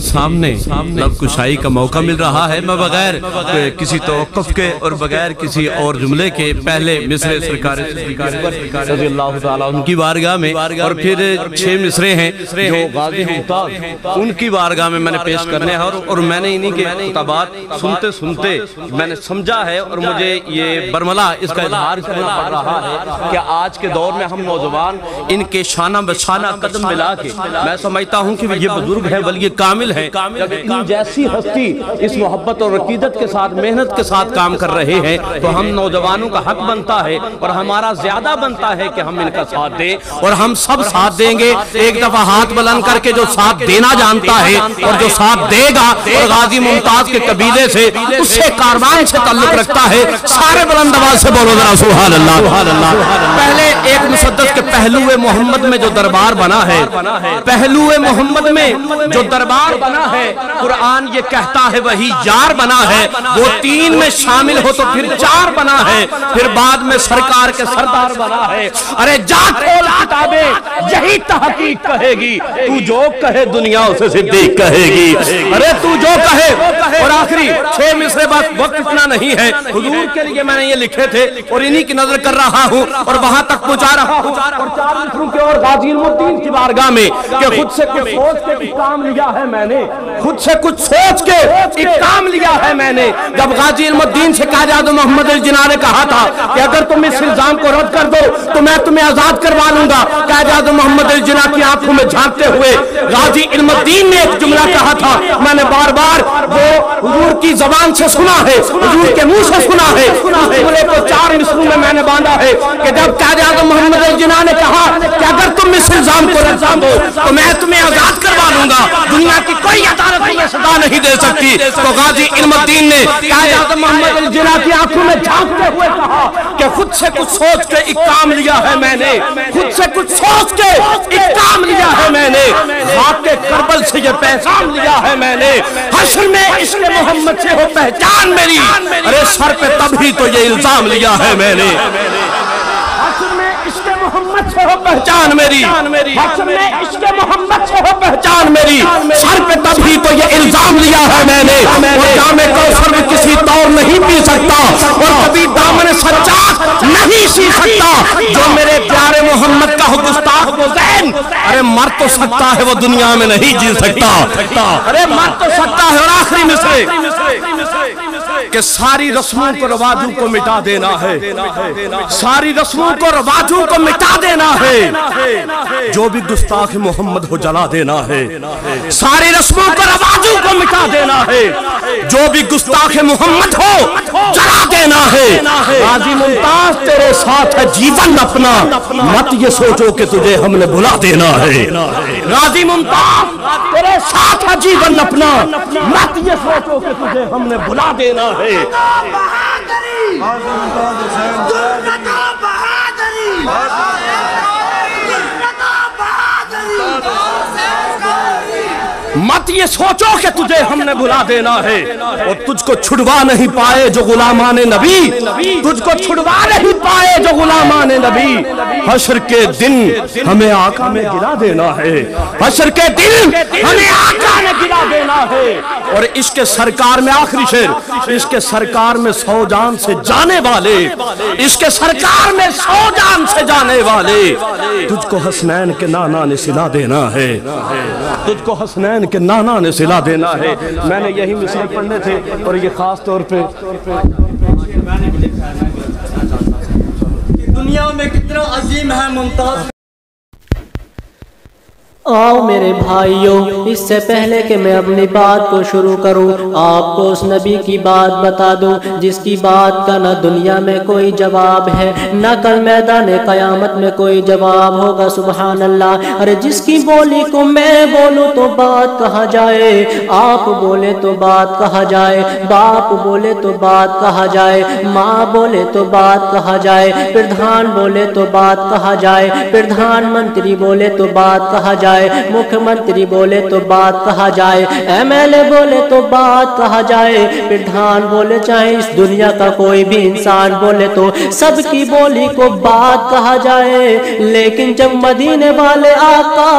سامنے لب کشائی کا موقع مل رہا ہے۔ میں بغیر کسی توقف کے اور بغیر کسی اور جملے کے پہلے مصرے سرکار رضی اللہ تعالیٰ ان کی بارگاہ میں اور پھر 6 مصرے ہیں جو غازی ممتاز ان کی بارگاہ میں نے پیش کرنے ہیں، اور میں نے انہی کے خطابات سنتے سنتے میں نے سمجھا ہے، اور مجھے یہ برملا اس کا اظہار کرنا پڑ رہا ہے کہ آج کے دور میں ہم نوجوان ان کے شانہ بشانہ قدم ملا کے میں سمجھتا ہوں کہ یہ بزرگ ہیں، ولی کامل ہیں، جب ان جیسی ہستی اس محبت اور عقیدت کے ساتھ محنت کے ساتھ کام کر رہے ہیں تو ہم نوجوانوں کا حق بنتا ہے اور ہمارا زیادہ بنتا ہے کہ ہم ان کا ساتھ دیں، اور ہم سب ساتھ دیں گے۔ ایک دفعہ ہاتھ بلند کر کے جو ساتھ دینا جانتا ہے اور جو ساتھ دے گا اور غازی ممتاز کے قبیلے سے اس سے کاروان سے تعلق رکھتا ہے، سارے بلند آواز سے بولو ذرا سبحان اللہ۔ پہلے ایک مسدس کے پہلو محمد میں جو دربار بنا ہے، پہلو محمد میں جو دربار بنا ہے، قرآن یہ کہتا ہے وہی یار بنا ہے، وہ 3 میں شامل ہو تو پھر 4 بنا ہے، پھر بعد میں سرکار کے سردار بنا ہے۔ ارے جا کھول کتابیں یہی تحقیق کہے گی، تو جو کہے دنیا اسے صدیق کہے گی، ارے تو جو کہے۔ اور آخری 6 مصرے بس، وقت اتنا نہیں ہے، حضور کے لیے میں نے یہ لکھے تھے اور انہی کی نظر کر رہا ہوں اور وہاں تک پہنچا رہا ہوں، اور 4 مصروں کے اور غازی الدین کی بارگاہ میں کہ خود سے کچھ سوچ کے ایک کام لیا ہے میں نے، خود سے کچھ سوچ کے ایک کام لیا ہے میں نے۔ جب غازی الدین سے قائد محمد الجناح نے کہا تھا کہ اگر تم اس الزام کو رد کر دو تو میں تمہیں آزاد کروا لوں گا، قائد محمد الجناح کی آنکھوں میں جھانکتے ہوئے غازی علم الدین نے ایک جملہ کہا تھا، میں نے بار بار وہ حضور کی زبان سے سنا ہے، حضور کے منہ سے سنا ہے، اس جملے کو 4 مصروں میں نے باندھا ہے کہ جب قائد اعظم محمد الجناح نے کہا کہ اگر تم اس الزام کو رد کر دو تو میں تمہیں آزاد کروا لوں گا، دنیا کی کوئی عدالت تمہیں سزا نہیں دے سکتی، تو غازی علم الدین نے قائد اعظم محمد الجناح کی آنکھوں میں جھانکتے ہوئے کہا کہ خود سے کچھ سوچ کے ایک کام لیا ہے میں نے، خود سے کچھ سوچ کے ایک کام لیا ہے میں نے، خاک کربل سے یہ پہچان لیا ہے میں نے، حشر میں عشق محمد سے ہو پہچان میری، ارے سر پہ تب ہی تو یہ الزام لیا ہے میں نے، حشر میں عشق محمد سے ہو پہچان میری، حشر میں عشق محمد سے ہو پہچان میری، سر پہ تب ہی تو یہ الزام لیا ہے میں نے، اور جام کوثر میں کسی طور نہیں پی سکتا اور کبھی دامن سجاد نہیں سی سکتا، جو میرے پیارے محمد کا ہو گستاخ وہ زین، ارے مر تو سکتا ہے وہ دنیا میں نہیں جی سکتا، ارے مر تو سکتا ہے۔ اور آخری مصرے کہ ساری رسموں کو رواجوں کو مٹا دینا ہے، ساری رسموں کو رواجوں کو مٹا دینا ہے، جو بھی گستاخ محمد ہو جلا دینا ہے، ساری رسموں کو رواجوں کو مٹا دینا ہے، جو بھی گستاخ محمد ہو جلا دینا ہے۔ غازی ممتاز تیرے ساتھ ہے جیون اپنا، مت یہ سوچو کہ تجھے ہم نے بھلا دینا ہے، غازی ممتاز تیرے ساتھ ہے جیون اپنا، مت یہ سوچو کہ تجھے ہم نے بھلا دینا ہے۔ مت یہ سوچو کہ تجھے ہم نے بھلا دینا ہے، اور تجھ کو چھڑوا نہیں پائے جو غلامان نبی، تجھ کو چھڑوا نہیں پائے جو غلامان نبی، حشر کے دن ہمیں آقا میں گرا دینا ہے، حشر کے دن ہمیں آقا میں گرا دینا ہے۔ اور عشق سرکار میں آخری شعر، عشق سرکار میں 100 جان سے جانے والے، عشق سرکار میں 100 جان سے جانے والے، تجھ کو حسنین کے نانا نے سلا دینا ہے، تجھ کو حسنین کہ نانا نے سلا دینا ہے۔ میں نے یہی مصرے پڑھنے تھے اور یہ خاص طور پہ دنیا میں کتنا عظیم ہے ممتاز۔ آؤ میرے بھائیوں، اس سے پہلے کہ میں اپنی بات کو شروع کروں، آپ کو اس نبی کی بات بتا دوں جس کی بات کا نہ دنیا میں کوئی جواب ہے، نہ کل میدان قیامت میں کوئی جواب ہوگا، سبحان اللہ۔ ارے جس کی بولی کو میں بولوں تو بات کہا جائے، آپ بولے تو بات کہا جائے، باپ بولے تو بات کہا جائے، ماں بولے تو بات کہا جائے، پردھان بولے تو بات کہا جائے، پردھان منتری بولے تو بات کہا جائے، जाए, मुख्यमंत्री बोले तो बात कहा जाए, MLA बोले तो बात कहा जाए, प्रधान बोले चाहे इस दुनिया का कोई भी इंसान बोले तो सबकी बोली को बात कहा जाए। लेकिन जब मदीने वाले आका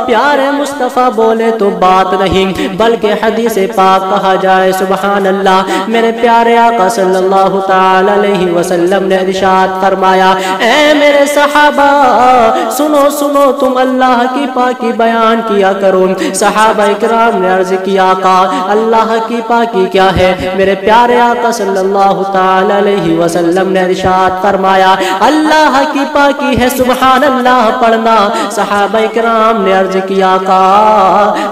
प्यारे मुस्तफ़ा बोले तो बात नहीं बल्कि हदीस पाक कहा जाए। सुभान अल्लाह। मेरे प्यारे आका सल्लल्लाहु ताला अलैहि वसल्लम ने इरशाद फरमाया, ऐ मेरे सहाबा सुनो सुनो तुम अल्लाह की पाकी बयान किया करो। सहाबा इकराम ने अर्ज किया, आका अल्लाह की पाकी क्या है? मेरे प्यारे आका सल्लल्लाहु ताला अलैहि वसल्लम ने इरशाद फरमाया, अल्लाह की पाकी है सुभान अल्लाह पढ़ना। सहाबा इकराम ने अर्ज किया, आका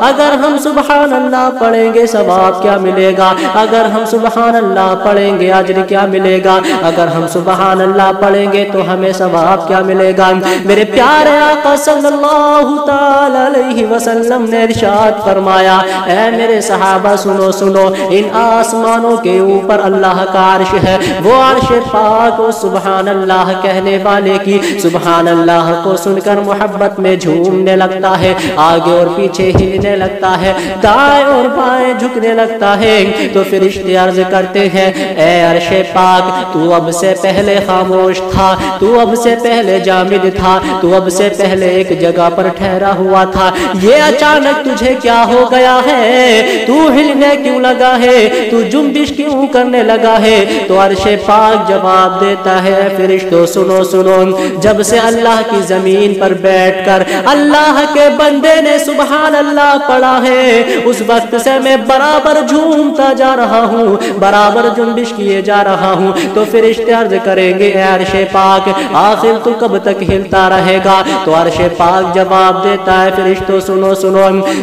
अगर हम सुभान अल्लाह पढ़ेंगे सवाब क्या मिलेगा? अगर हम सुभान अल्लाह पढ़ेंगे अज्र क्या मिलेगा? अगर हम सुभान अल्लाह पढ़ेंगे तो हमें सवाब क्या मिलेगा? मेरे प्यारे आका सल्लल्लाहु ताला अलैहि वसल्लम ने इरशाद फरमाया, ऐ मेरे सहाबा सुनो सुनो, इन आसमानों के ऊपर अल्लाह का अर्श है, वो अर्श पाक वो सुभान अल्लाह कहने वाले की सुभान अल्लाह को सुनकर मोहब्बत में झूमने लगता है, आगे और पीछे हिलने लगता है, दाएं और बाएं झुकने लगता है। तो फरिश्ते अर्ज करते हैं, ऐ अर्श पाक तू अब से पहले खामोश था, तू अब से पहले जामिद था, तू अब से पहले एक जगह पर ठहरा हुआ था, ये अचानक तुझे क्या हो गया है? तू हिलने क्यों लगा है? तू जुम्बिश क्यों करने लगा है? तो अर्श पाक जवाब देता है, फरिश्तों सुनो सुनो, जब से अल्लाह की जमीन पर बैठकर अल्लाह के बंदे ने सुभान अल्लाह पढ़ा है, उस वक्त से मैं बराबर झूमता जा रहा हूँ, बराबर जुम्बिश किए जा रहा हूँ। तो फरिश्ते अर्ज करेंगे, ऐ अर्श पाक आखिर तू कब तक हिलता रहेगा? तो अर्श पाक जवाब देता है, फरिश्तों सुनो सुनो,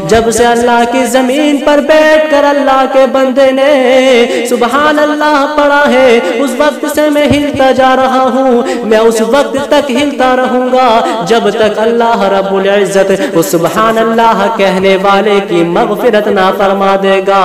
जब से अल्लाह की जमीन पर बैठकर अल्लाह के बंदे ने सुभान अल्लाह पढ़ा है, उस वक्त से मैं हिलता जा रहा हूँ, मैं उस वक्त तक हिलता रहूंगा जब तक अल्लाह रब्बुल इज्जत उस सुभान अल्लाह कहने वाले की मग़फ़िरत ना फरमा देगा।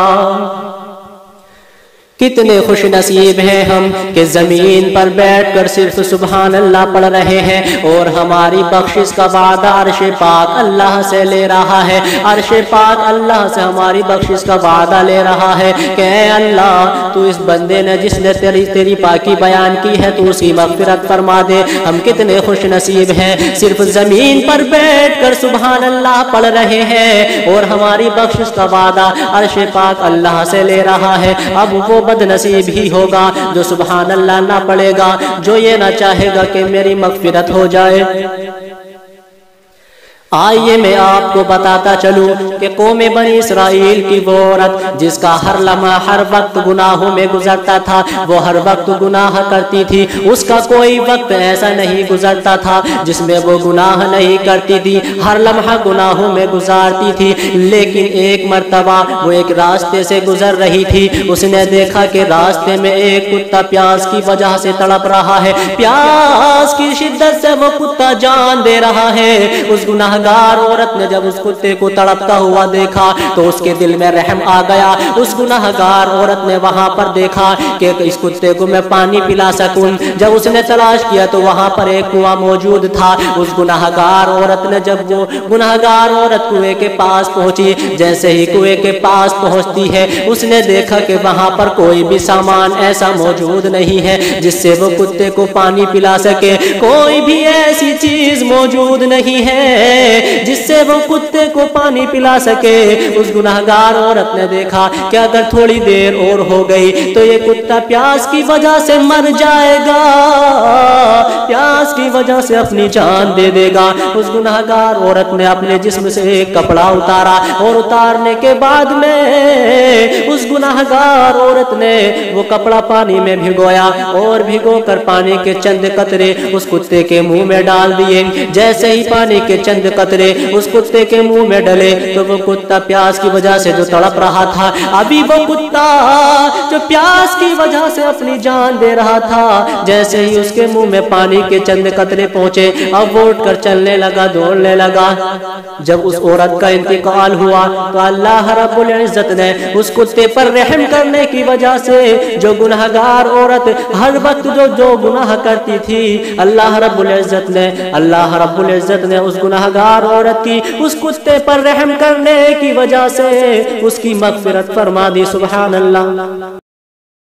कितने खुश नसीब हैं हम कि ज़मीन पर बैठकर सिर्फ सुभान अल्लाह पढ़ रहे हैं और हमारी बख्शिश का वादा अर्श पाक अल्लाह से ले रहा है। अर्श पाक अल्लाह से हमारी बख्शिश का वादा ले रहा है कि अल्लाह तू इस बंदे ने जिसने तेरी पाकी बयान की है तू उसी मग़फ़िरत फरमा दे। हम कितने खुश नसीब हैं, सिर्फ ज़मीन पर बैठकर सुभान अल्लाह पढ़ रहे हैं और हमारी बख्शिश का वादा अर्श पाक अल्लाह से ले रहा है। अब वो बदनसीब ही होगा जो सुभान अल्लाह ना पढ़ेगा, जो ये ना चाहेगा कि मेरी मग़फ़िरत हो जाए। आइए मैं आपको बताता चलूं कि कौमे बनी इसराइल की वो औरत जिसका हर लम्हा हर वक्त गुनाहों में गुजरता था, वो हर वक्त गुनाह करती थी, उसका कोई वक्त ऐसा नहीं गुजरता था जिसमें वो गुनाह नहीं करती थी, हर लम्हा गुनाहों में गुजारती थी। लेकिन एक मर्तबा वो एक रास्ते से गुजर रही थी, उसने देखा कि रास्ते में एक कुत्ता प्यास की वजह से तड़प रहा है, प्यास की शिद्दत से वो कुत्ता जान दे रहा है। उस गुनाहगार औरत ने जब उस कुत्ते को तड़पता हुआ देखा तो उसके दिल में रहम आ गया। उस गुनाहगार औरत ने वहां पर देखा कि इस कुत्ते को मैं पानी पिला सकूं। जब उसने तलाश किया तो वहां पर एक कुआं मौजूद था। उस गुनाहगार औरत ने जब वो गुनाहगार औरत कुएं के पास पहुंची, जैसे ही कुएं के पास पहुंचती है उसने देखा कि वहां पर कोई भी सामान ऐसा मौजूद नहीं है जिससे वो कुत्ते को पानी पिला सके, कोई भी ऐसी चीज मौजूद नहीं है जिससे वो कुत्ते को पानी पिला सके। उस गुनाहगार औरत ने देखा कि अगर थोड़ी देर और हो गई तो ये कुत्ता प्यास की वजह से मर जाएगा, प्यास की वजह से अपनी जान दे देगा। उस गुनाहगार औरत ने अपने जिस्म से एक कपड़ा उतारा और उतारने के बाद में उस गुनाहगार औरत ने वो कपड़ा पानी में भिगोया और भिगोकर पानी के चंद कतरे उस कुत्ते के मुंह में डाल दिए। जैसे ही पानी के चंद कतरे उस कुत्ते के मुंह में डले तो वो कुत्ता प्यास की वजह से जो तड़प रहा था, अभी वो कुत्ता जो प्यास की वजह से अपनी जान दे रहा था, जैसे ही उसके मुंह में पानी के चंद कतरे पहुंचे अब वो उठकर चलने लगा, दौड़ने लगा। जब उस औरत का इंतकाल हुआ तो अल्लाह रब्बुल इज्जत ने उस कुत्ते पर रहम करने की वजह से जो गुनाहगार औरत हर वक्त जो गुनाह करती थी, अल्लाह रब्बुल इज्जत ने उस गुनाहगार گناہگار عورت تھی، اس کتے پر رحم کرنے کی وجہ سے اس کی مغفرت فرما دی۔ سبحان اللہ۔